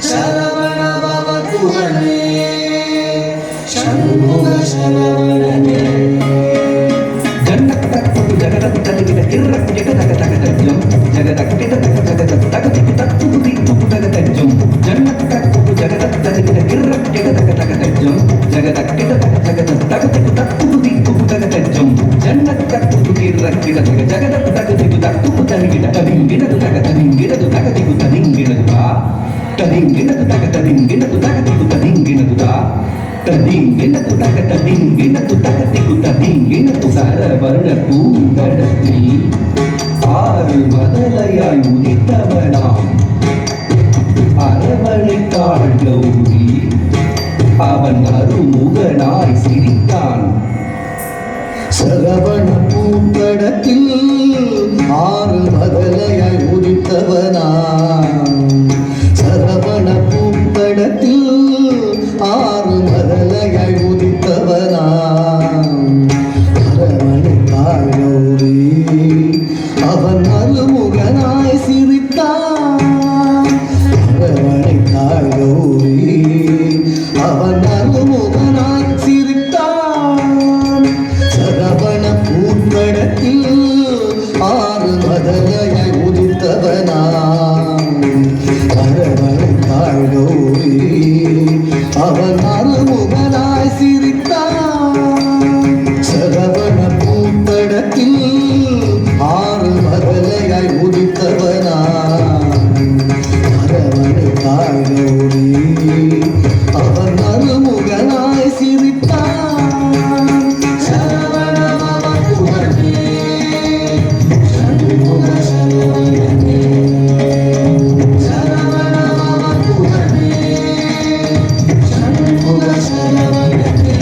சரவண பவ குகனே சண்முக சரவணனே ஜன்னத்தக்கு ஜகதத்தக்கு கிரக்கு ஜகதகதகதஜம் ஜகதக்கிடதக ஜகததகதிக்கு தத்துதி துகுதகதஜம் ஜன்னத்தக்கு ஜகதத்தக்கு கிரக்கு ஜகதகதகதஜம் ஜகதக்கிடதக ஜகததகதிக்கு தத்துதி துகுதகதஜம் ஜன்னத்தக்கு கிரக்கிடதக ஜகததகதிக்கு தத்துகுதகிட ததிங்கிடது தகதிங்கிடது தகதிக்கு ததிங்கிடதுதா ததிங்கிடது தகதிங்கிடது தகதிக்கு ததிங்கிடதுதா ததிங்கிடது தகதிங்கிடது தகதிக்கு ததிங்கிடது சரவண பூங்கடத்தில் ஆறு மதலையாய் உதித்தவனாம் அரவணைத்தாள் கௌரி அவன் அருமுகனாய் சிரித்தான். சரவண பூங்கடத்தில் ஆறு மதலையாய் உதித்தவனாம் சரவண பூங்கடத்தில் ஆறு மதலையாய் உதித்தவனாம் அரவணைத்தாள் கௌரி அவன் அருமுகனாய் சிரித்தான். அரவணைத்தாள் கௌரி அவன் அருமுகனாய் சிரித்தான். சரவண பூங்கடத்தில் ஆறு மதலையாய் உதித்தவனாம் அரவணைத்தாள் கௌரி அவன் அருமுகனாய் சிரித்தான். சரவண பூங்கடத்தில் ஆறு மதலையாய் உதித்தவனாம் அரவணைத்தாள் கௌரி அவன் அருமுகனாய் சிரித்தான். சரவண பவ குகனே சண்முக சரவணனே சரவண பவ குகனே சண்முக சரவணனே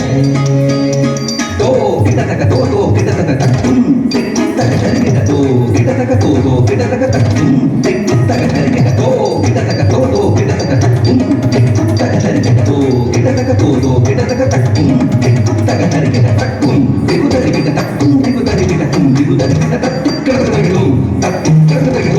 தோ கிடதக தோ தோ கிடதக தக்கும் திக்குத்தக சரிகிட தோ கிடதக தோ தோ கிடதக தக்கும் திக்குத்தக சரிகிட தோ கிடதக தோ தோ கிடதக தக்கும் திக்குத்தக சரிகிட தோ கிடதக தோ தோ கிடதக தக்கும் திக்குத்தக சரிகிட தக்கும் திகுதரிகிட தக்கும் திகுதரிகிட தக்கும் திகுதரிகிட தத்துக்கிடதகிடும் தத்துக்கிடதகிடும்